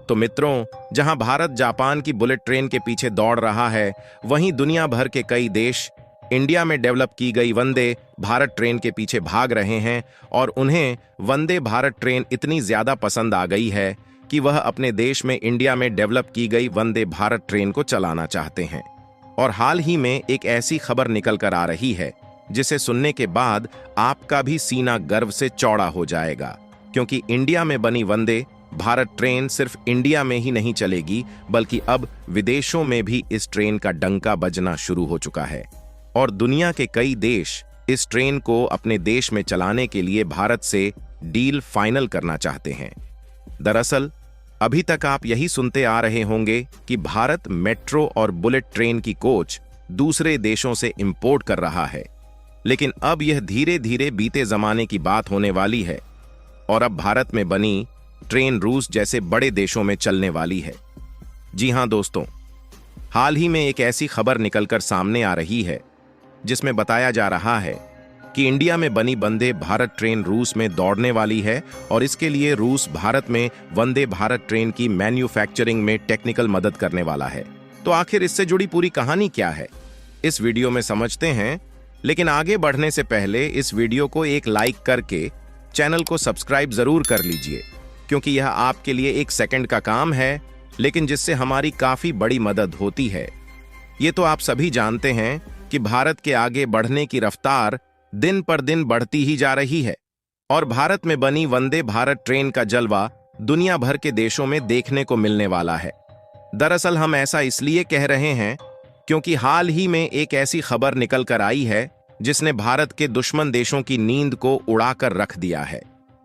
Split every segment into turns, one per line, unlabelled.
तो मित्रों, जहां भारत जापान की बुलेट ट्रेन के पीछे दौड़ रहा है, वहीं दुनिया भर के कई देश इंडिया में डेवलप की गई वंदे भारत ट्रेन के पीछे भाग रहे हैं और उन्हें वंदे भारत ट्रेन इतनी ज्यादा पसंद आ गई है कि वह अपने देश में इंडिया में डेवलप की गई वंदे भारत ट्रेन को चलाना चाहते हैं। और हाल ही में एक ऐसी खबर निकल कर आ रही है जिसे सुनने के बाद आपका भी सीना गर्व से चौड़ा हो जाएगा, क्योंकि इंडिया में बनी वंदे भारत ट्रेन सिर्फ इंडिया में ही नहीं चलेगी, बल्कि अब विदेशों में भी इस ट्रेन का डंका बजना शुरू हो चुका है और दुनिया के कई देश इस ट्रेन को अपने देश में चलाने के लिए भारत से डील फाइनल करना चाहते हैं। दरअसल अभी तक आप यही सुनते आ रहे होंगे कि भारत मेट्रो और बुलेट ट्रेन की कोच दूसरे देशों से इंपोर्ट कर रहा है, लेकिन अब यह धीरे धीरे बीते जमाने की बात होने वाली है और अब भारत में बनी ट्रेन रूस जैसे बड़े देशों में चलने वाली है। जी हां दोस्तों, हाल ही में एक ऐसी खबर निकलकर सामने आ रही है जिसमें बताया जा रहा है कि इंडिया में बनी वंदे भारत ट्रेन रूस में दौड़ने वाली है और इसके लिए रूस भारत में वंदे भारत ट्रेन की मैन्युफैक्चरिंग में टेक्निकल मदद करने वाला है। तो आखिर इससे जुड़ी पूरी कहानी क्या है, इस वीडियो में समझते हैं। लेकिन आगे बढ़ने से पहले इस वीडियो को एक लाइक करके चैनल को सब्सक्राइब जरूर कर लीजिए, क्योंकि यह आपके लिए 1 सेकंड का काम है, लेकिन जिससे हमारी काफी बड़ी मदद होती है। ये तो आप सभी जानते हैं कि भारत के आगे बढ़ने की रफ्तार दिन पर दिन बढ़ती ही जा रही है और भारत में बनी वंदे भारत ट्रेन का जलवा दुनिया भर के देशों में देखने को मिलने वाला है। दरअसल हम ऐसा इसलिए कह रहे हैं क्योंकि हाल ही में एक ऐसी खबर निकल कर आई है जिसने भारत के दुश्मन देशों की नींद को उड़ाकर रख दिया है।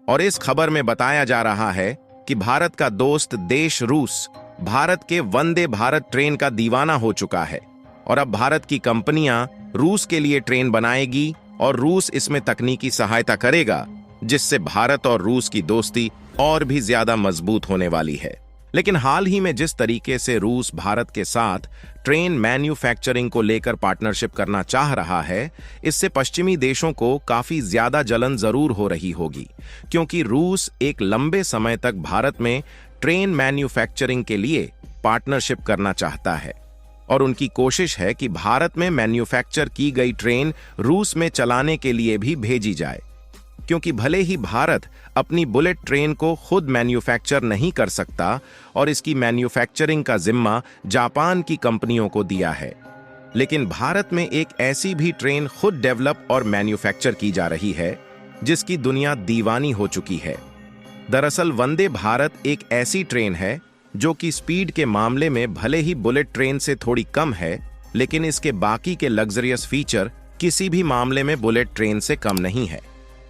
और इस खबर में बताया जा रहा है कि भारत का दोस्त देश रूस भारत के वंदे भारत ट्रेन का दीवाना हो चुका है और अब भारत की कंपनियां रूस के लिए ट्रेन बनाएगी और रूस इसमें तकनीकी सहायता करेगा, जिससे भारत और रूस की दोस्ती और भी ज्यादा मजबूत होने वाली है। लेकिन हाल ही में जिस तरीके से रूस भारत के साथ ट्रेन मैन्युफैक्चरिंग को लेकर पार्टनरशिप करना चाह रहा है, इससे पश्चिमी देशों को काफी ज्यादा जलन जरूर हो रही होगी, क्योंकि रूस एक लंबे समय तक भारत में ट्रेन मैन्युफैक्चरिंग के लिए पार्टनरशिप करना चाहता है और उनकी कोशिश है कि भारत में मैन्युफैक्चर की गई ट्रेन रूस में चलाने के लिए भी भेजी जाए, क्योंकि भले ही भारत अपनी बुलेट ट्रेन को खुद मैन्युफैक्चर नहीं कर सकता और इसकी मैन्युफैक्चरिंग का जिम्मा जापान की कंपनियों को दिया है, लेकिन भारत में एक ऐसी भी ट्रेन खुद डेवलप और मैन्युफैक्चर की जा रही है जिसकी दुनिया दीवानी हो चुकी है। दरअसल वंदे भारत एक ऐसी ट्रेन है जो कि स्पीड के मामले में भले ही बुलेट ट्रेन से थोड़ी कम है, लेकिन इसके बाकी के लग्जरियस फीचर किसी भी मामले में बुलेट ट्रेन से कम नहीं है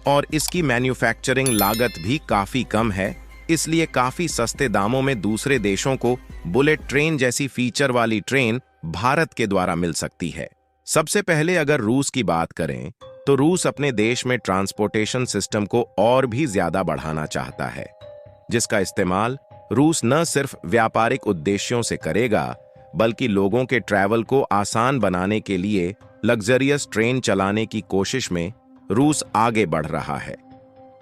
और इसकी मैन्युफैक्चरिंग लागत भी काफी कम है। इसलिए काफी सस्ते दामों में दूसरे देशों को बुलेट ट्रेन जैसी फीचर वाली ट्रेन भारत के द्वारा मिल सकती है। सबसे पहले अगर रूस की बात करें तो रूस अपने देश में ट्रांसपोर्टेशन सिस्टम को और भी ज्यादा बढ़ाना चाहता है, जिसका इस्तेमाल रूस न सिर्फ व्यापारिक उद्देश्यों से करेगा, बल्कि लोगों के ट्रैवल को आसान बनाने के लिए लग्जरियस ट्रेन चलाने की कोशिश में रूस आगे बढ़ रहा है।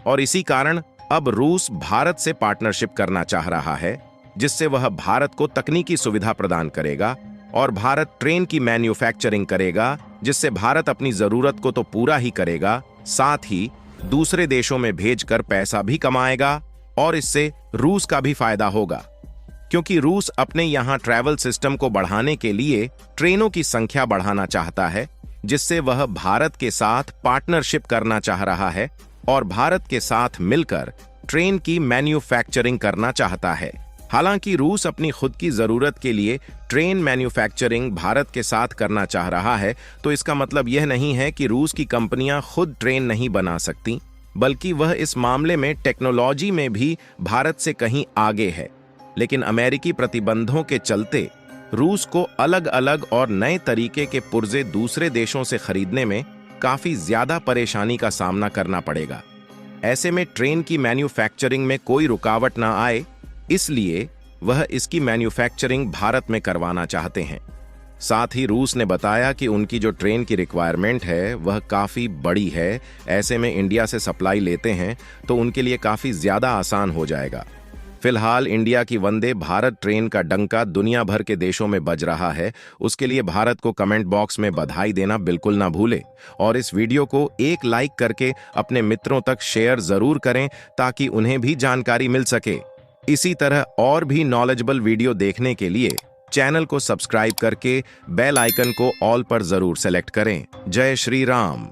और इसी कारण अब रूस भारत से पार्टनरशिप करना चाह रहा है, जिससे वह भारत को तकनीकी सुविधा प्रदान करेगा और भारत ट्रेन की मैन्युफैक्चरिंग करेगा, जिससे भारत अपनी जरूरत को तो पूरा ही करेगा, साथ ही दूसरे देशों में भेजकर पैसा भी कमाएगा और इससे रूस का भी फायदा होगा, क्योंकि रूस अपने यहां ट्रैवल सिस्टम को बढ़ाने के लिए ट्रेनों की संख्या बढ़ाना चाहता है, जिससे वह भारत के साथ पार्टनरशिप करना चाह रहा है और भारत के साथ मिलकर ट्रेन की मैन्युफैक्चरिंग करना चाहता है। हालांकि रूस अपनी खुद की जरूरत के लिए ट्रेन मैन्युफैक्चरिंग भारत के साथ करना चाह रहा है, तो इसका मतलब यह नहीं है कि रूस की कंपनियां खुद ट्रेन नहीं बना सकती, बल्कि वह इस मामले में टेक्नोलॉजी में भी भारत से कहीं आगे है। लेकिन अमेरिकी प्रतिबंधों के चलते रूस को अलग अलग और नए तरीके के पुर्जे दूसरे देशों से खरीदने में काफी ज्यादा परेशानी का सामना करना पड़ेगा। ऐसे में ट्रेन की मैन्युफैक्चरिंग में कोई रुकावट ना आए, इसलिए वह इसकी मैन्युफैक्चरिंग भारत में करवाना चाहते हैं। साथ ही रूस ने बताया कि उनकी जो ट्रेन की रिक्वायरमेंट है वह काफ़ी बड़ी है। ऐसे में इंडिया से सप्लाई लेते हैं तो उनके लिए काफ़ी ज़्यादा आसान हो जाएगा। फिलहाल इंडिया की वंदे भारत ट्रेन का डंका दुनिया भर के देशों में बज रहा है। उसके लिए भारत को कमेंट बॉक्स में बधाई देना बिल्कुल ना भूले और इस वीडियो को एक लाइक करके अपने मित्रों तक शेयर जरूर करें ताकि उन्हें भी जानकारी मिल सके। इसी तरह और भी नॉलेजेबल वीडियो देखने के लिए चैनल को सब्सक्राइब करके बेल आइकन को ऑल पर जरूर सेलेक्ट करें। जय श्री राम।